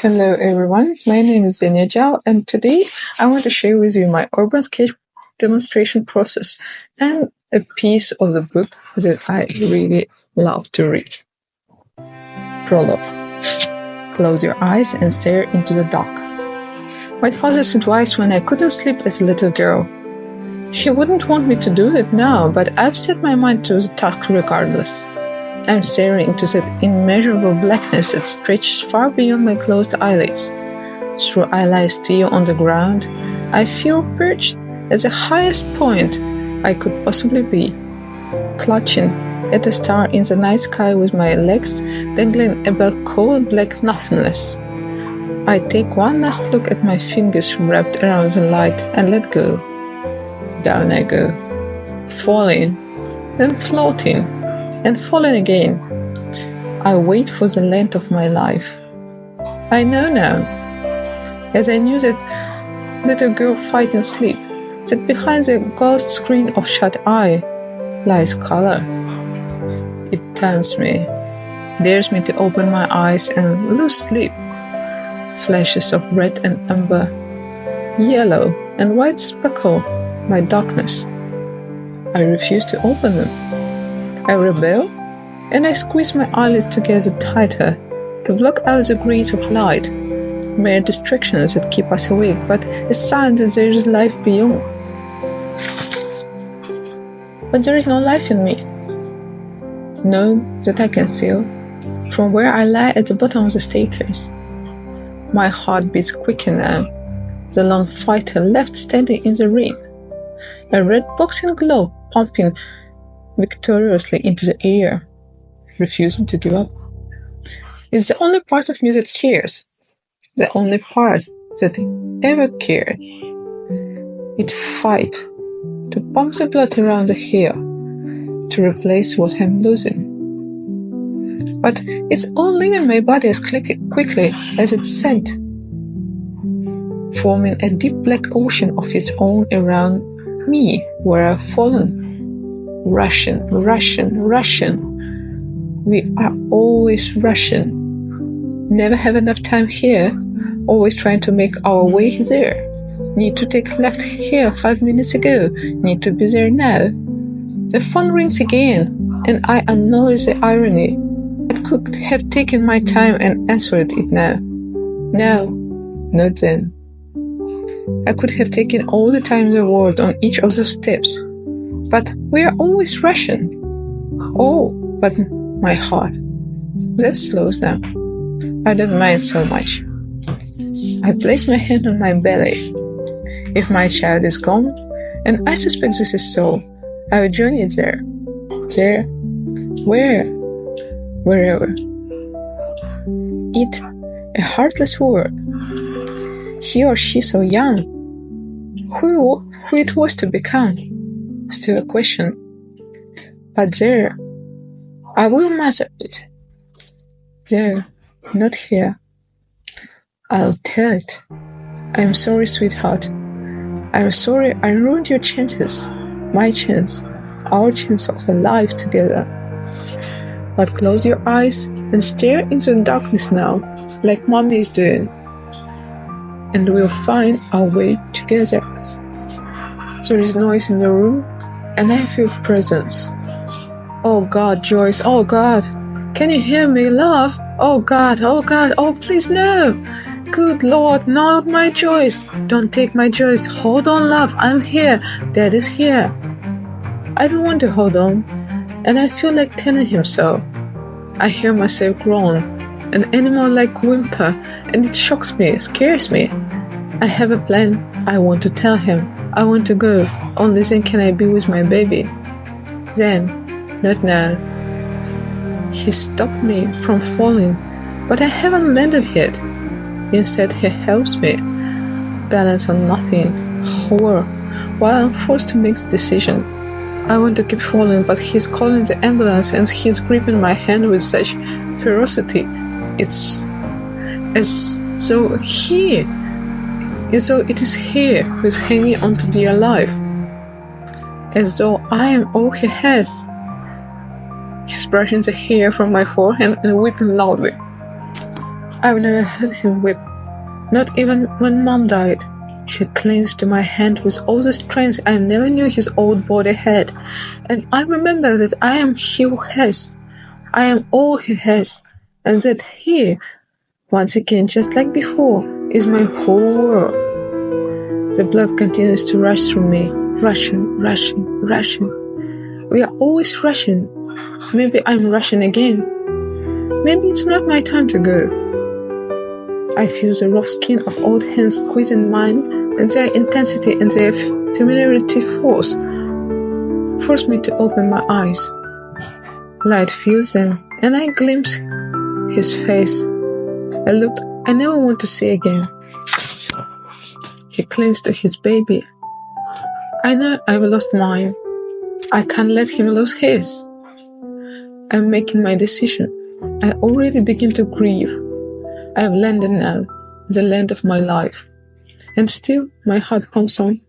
Hello everyone, my name is Zenia Zhao, and today I want to share with you my urban sketch demonstration process and a piece of the book that I really love to read. Prologue. Close your eyes and stare into the dark. My father's advice when I couldn't sleep as a little girl. He wouldn't want me to do it now, but I've set my mind to the task regardless. I'm staring into that immeasurable blackness that stretches far beyond my closed eyelids. Through I lie still on the ground, I feel perched at the highest point I could possibly be, clutching at a star in the night sky with my legs dangling above cold black nothingness. I take one last look at my fingers wrapped around the light and let go. Down I go, falling, then floating, and falling again. I wait for the length of my life. I know now, as I knew that little girl fighting sleep, that behind the ghost screen of shut eye lies color. It tempts me, dares me to open my eyes and lose sleep. Flashes of red and amber, yellow and white sparkle my darkness. I refuse to open them. I rebel, and I squeeze my eyelids together tighter to block out the grains of light, mere distractions that keep us awake, but a sign that there is life beyond. But there is no life in me. None that I can feel, from where I lie at the bottom of the staircase. My heart beats quicker now, the lone fighter left standing in the ring, a red boxing glove pumping victoriously into the air, refusing to give up. It's the only part of me that cares, the only part that ever cared. It fights to pump the blood around the hair, to replace what I'm losing. But it's all leaving my body as quickly as it sent, forming a deep black ocean of its own around me where I've fallen. Russian. We are always rushing. Never have enough time here, always trying to make our way there. Need to take left here 5 minutes ago, need to be there now. The phone rings again, and I acknowledge the irony. I could have taken my time and answered it now. Now, not then. I could have taken all the time in the world on each of those steps. But we are always rushing. Oh, but my heart, that slows down. I don't mind so much. I place my hand on my belly. If my child is gone, and I suspect this is so, I will join it there. There? Where? Wherever. It, a heartless word. He or she so young. Who it was to become? Still a question. But there, I will mother it. There, not here. I'll tell it. I'm sorry, sweetheart. I'm sorry I ruined your chances. My chance. Our chance of a life together. But close your eyes and stare into the darkness now, like Mommy is doing. And we'll find our way together. There is noise in the room, and I feel presence. Oh God, Joyce, oh God, can you hear me, love? Oh God, oh please no. Good Lord, not my Joyce. Don't take my Joyce. Hold on, love, I'm here. Dad is here. I don't want to hold on, and I feel like telling him so. I hear myself groan, an animal-like whimper, and it shocks me, scares me. I have a plan. I want to tell him. I want to go. Only then can I be with my baby. Then, not now. He stopped me from falling, but I haven't landed yet. Instead, he helps me balance on nothing, horror, while I'm forced to make the decision. I want to keep falling, but he's calling the ambulance and he's gripping my hand with such ferocity. It's as though it is he who is hanging on to dear life. As though I am all he has. He's brushing the hair from my forehead and weeping loudly. I've never heard him whip, not even when Mom died. He clings to my hand with all the strength I never knew his old body had, and I remember that I am he who has. I am all he has, and that he, once again, just like before, is my whole world. The blood continues to rush through me, rushing. We are always rushing. Maybe I'm rushing again. Maybe it's not my time to go. I feel the rough skin of old hands squeezing mine, and their intensity and their familiarity force me to open my eyes. Light fills them, and I glimpse his face, a look I never want to see again. He clings to his baby. I know I've lost mine. I can't let him lose his. I'm making my decision. I already begin to grieve. I've landed now, the land of my life. And still my heart pumps on.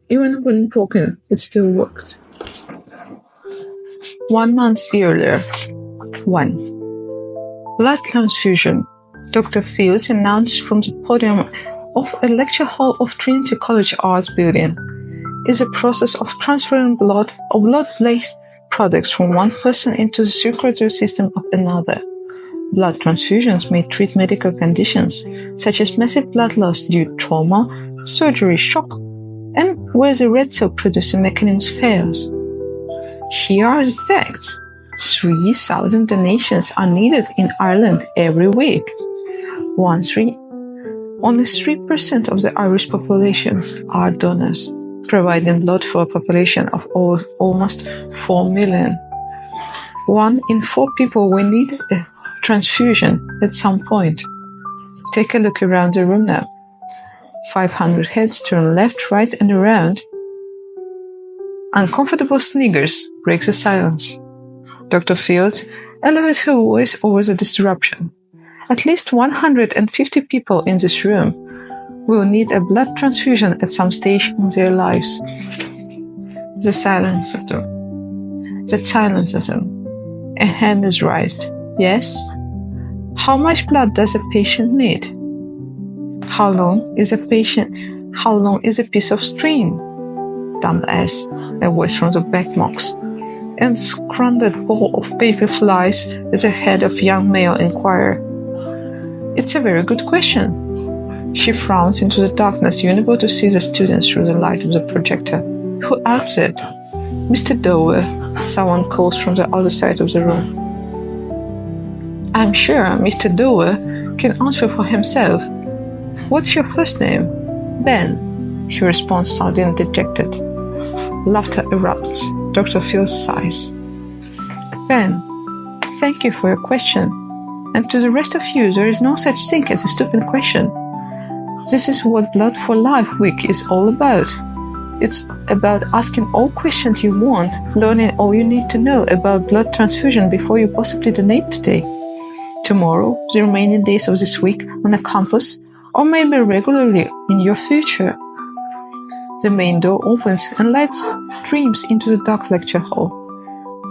Even when broken, it still works. 1 month earlier. 1. Blood transfusion. Dr. Fields announced from the podium of a lecture hall of Trinity College Arts Building is a process of transferring blood or blood-based products from one person into the circulatory system of another. Blood transfusions may treat medical conditions such as massive blood loss due to trauma, surgery, shock, and where the red cell producing mechanism fails. Here are the facts. 3,000 donations are needed in Ireland every week. Only 3% of the Irish populations are donors, providing blood for a population of almost 4 million. 1 in 4 people will need a transfusion at some point. Take a look around the room now. 500 heads turn left, right, and around. Uncomfortable sniggers break the silence. Dr. Fields elevates her voice over the disruption. At least 150 people in this room will need a blood transfusion at some stage in their lives. The silence. That silences them. A hand is raised. Yes? How much blood does a patient need? How long is a piece of string? Dumbass, a voice from the back mocks. And scrunted ball of paper flies at the head of young male inquirer. It's a very good question. She frowns into the darkness, unable to see the students through the light of the projector. Who asked it? Mr. Dower, someone calls from the other side of the room. I'm sure Mr. Dower can answer for himself. What's your first name? Ben, he responds, sounding dejected. Laughter erupts. Dr. Fields sighs. Ben, thank you for your question. And to the rest of you, there is no such thing as a stupid question. This is what Blood for Life Week is all about. It's about asking all questions you want, learning all you need to know about blood transfusion before you possibly donate today, tomorrow, the remaining days of this week on a campus, or maybe regularly in your future. The main door opens and light streams into the dark lecture hall.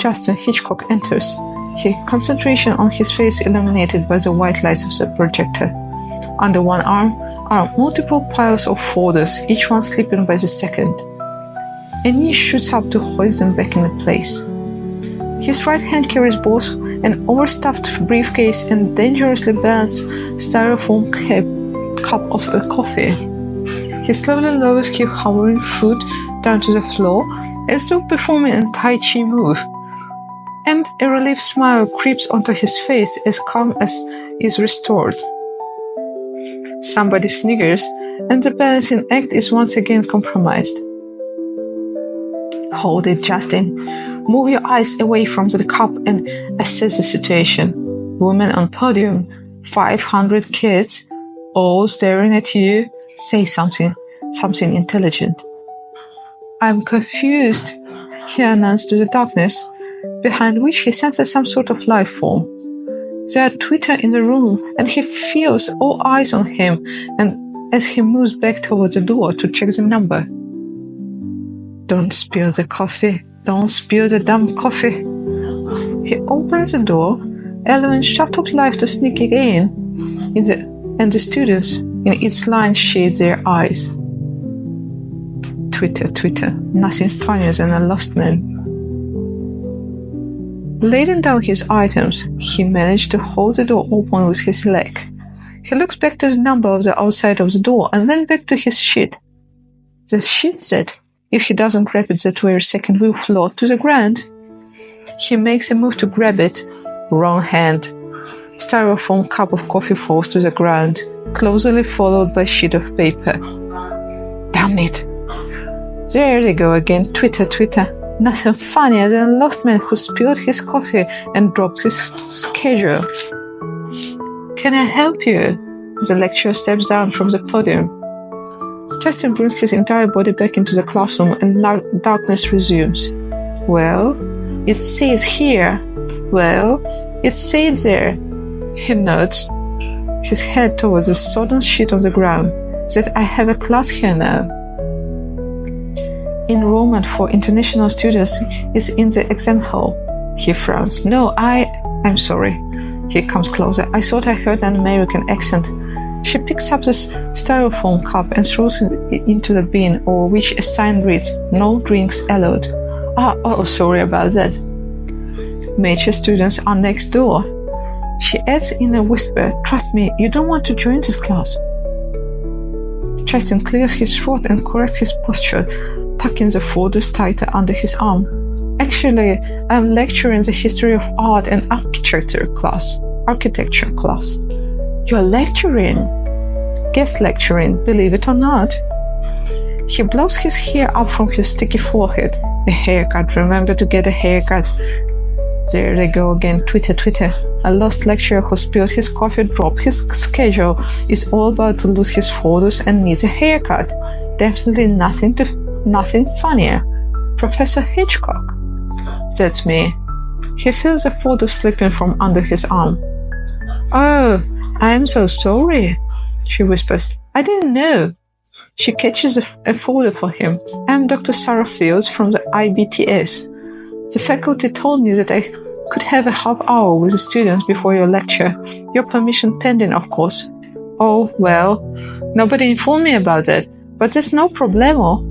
Justin Hitchcock enters, his concentration on his face illuminated by the white lights of the projector. Under one arm are multiple piles of folders, each one slipping by the second. A knee shoots up to hoist them back into place. His right hand carries both an overstuffed briefcase and dangerously balanced styrofoam cup of a coffee. He slowly lowers his hovering foot down to the floor as though performing a Tai Chi move, and a relieved smile creeps onto his face as calm as is restored. Somebody sniggers, and the balancing act is once again compromised. Hold it, Justin. Move your eyes away from the cup and assess the situation. Woman on podium, 500 kids, all staring at you. Say something intelligent. I'm confused, he announced to the darkness, behind which he senses some sort of life form. There are Twitter in the room, and he feels all eyes on him, and as he moves back towards the door to check the number. Don't spill the coffee. Don't spill the damn coffee. He opens the door, allowing shut-up life to sneak in, and the students in its line shade their eyes. Twitter, nothing funnier than a lost man. Laying down his items, he managed to hold the door open with his leg. He looks back to the number of the outside of the door and then back to his sheet. The sheet said, if he doesn't grab it that very second, will float to the ground. He makes a move to grab it. Wrong hand. Styrofoam cup of coffee falls to the ground, closely followed by a sheet of paper. Damn it! There they go again, Twitter. Nothing funnier than a lost man who spilled his coffee and dropped his schedule. Can I help you? The lecturer steps down from the podium. Justin brings his entire body back into the classroom and darkness resumes. Well, it says here. Well, it says there. He nods, his head towards the sodden sheet on the ground, that I have a class here now. Enrollment for international students is in the exam hall. He frowns. No, I'm sorry. He comes closer. I thought I heard an American accent. She picks up the styrofoam cup and throws it into the bin, over which a sign reads, no drinks allowed. Sorry about that. Major students are next door. She adds in a whisper, trust me, you don't want to join this class. Justin clears his throat and corrects his posture, tucking the folders tighter under his arm. Actually, I'm lecturing the history of art and architecture class. You're lecturing? Guest lecturing, believe it or not. He blows his hair up from his sticky forehead. A haircut, remember to get a haircut. There they go again, Twitter. A lost lecturer who spilled his coffee, dropped his schedule, is all about to lose his folders and needs a haircut. Definitely nothing funnier. Professor Hitchcock. That's me. He feels the folder slipping from under his arm. Oh, I'm so sorry, she whispers. I didn't know. She catches a folder for him. I'm Dr. Sarah Fields from the IBTS. The faculty told me that I could have a half hour with the students before your lecture. Your permission pending, of course. Oh, well, nobody informed me about that, but there's no problemo.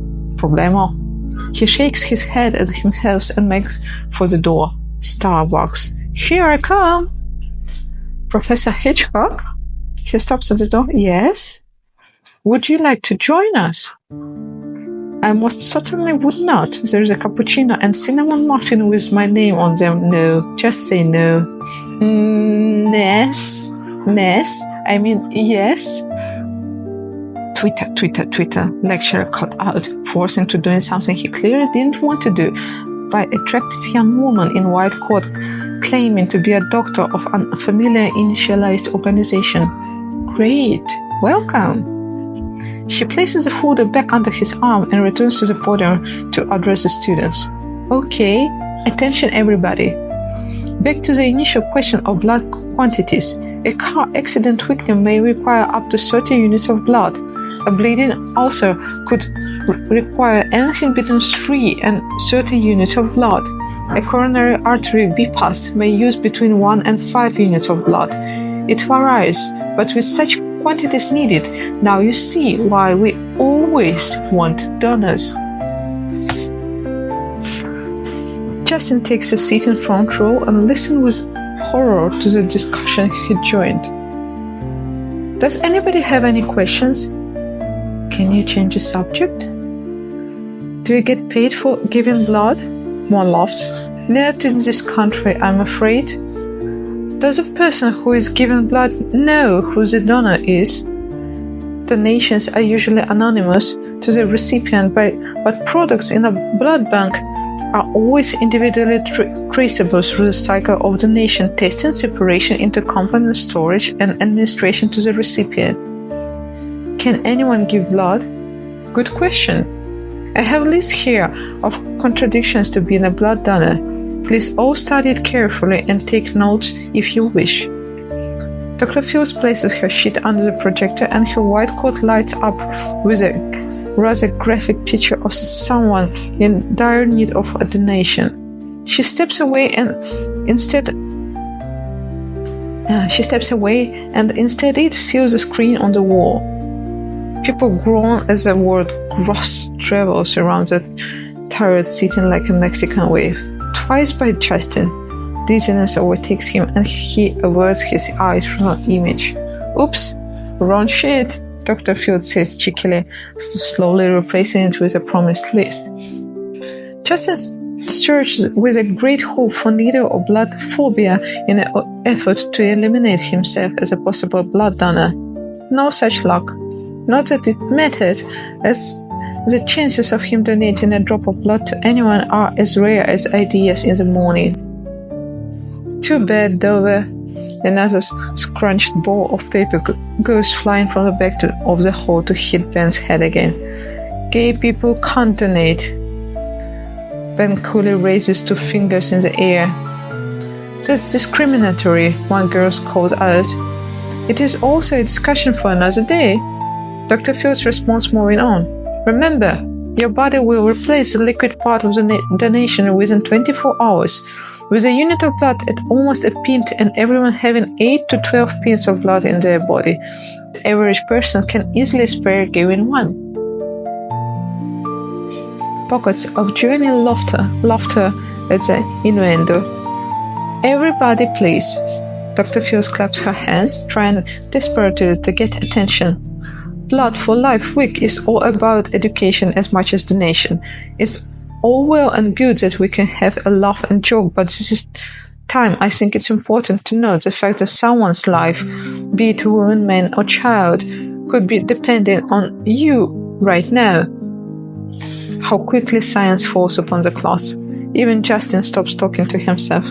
He shakes his head at himself and makes for the door. Starbucks. Here I come. Professor Hitchcock? He stops at the door. Yes? Would you like to join us? I most certainly would not. There's a cappuccino and cinnamon muffin with my name on them. No, just say no. Yes. Twitter. Lecturer cut out, forced into doing something he clearly didn't want to do, by attractive young woman in white coat claiming to be a doctor of an unfamiliar initialized organization. Great. Welcome. She places the folder back under his arm and returns to the podium to address the students. Okay, attention everybody. Back to the initial question of blood quantities. A car accident victim may require up to 30 units of blood. A bleeding ulcer could require anything between 3 and 30 units of blood. A coronary artery bypass may use between 1 and 5 units of blood. It varies, but with such quantities needed, now you see why we always want donors. Justin takes a seat in front row and listens with horror to the discussion he joined. Does anybody have any questions? Can you change the subject? Do you get paid for giving blood? More laughs. Not in this country, I'm afraid. Does a person who is giving blood know who the donor is? Donations are usually anonymous to the recipient, but products in a blood bank are always individually traceable through the cycle of donation, testing, separation, intercompany storage, and administration to the recipient. Can anyone give blood? Good question. I have a list here of contradictions to being a blood donor. Please all study it carefully and take notes if you wish. Dr. Fields places her sheet under the projector and her white coat lights up with a rather graphic picture of someone in dire need of a donation. She steps away and instead She steps away, and instead it fills the screen on the wall. People groan as the word gross travels around the turret, sitting like a Mexican wave. Twice by Justin, dizziness overtakes him and he averts his eyes from the image. Oops, wrong sheet, Dr. Field says cheekily, slowly replacing it with a promised list. Justin searches with a great hope for needle or blood phobia in an effort to eliminate himself as a possible blood donor. No such luck. Not that it mattered, as the chances of him donating a drop of blood to anyone are as rare as ideas in the morning. Too bad, Dover. Another scrunched ball of paper goes flying from the back of the hall to hit Ben's head again. Gay people can't donate. Ben coolly raises 2 fingers in the air. That's discriminatory, one girl calls out. It is also a discussion for another day. Dr. Fields responds moving on. Remember, your body will replace the liquid part of the donation within 24 hours. With a unit of blood at almost a pint and everyone having 8 to 12 pints of blood in their body, the average person can easily spare giving one. Pockets of genuine laughter at the innuendo. Everybody please. Dr. Fields claps her hands, trying desperately to get attention. Blood for Life Week is all about education as much as donation. It's all well and good that we can have a laugh and joke, but this time I think it's important to note the fact that someone's life, be it woman, man or child, could be dependent on you right now. How quickly science falls upon the class. Even Justin stops talking to himself.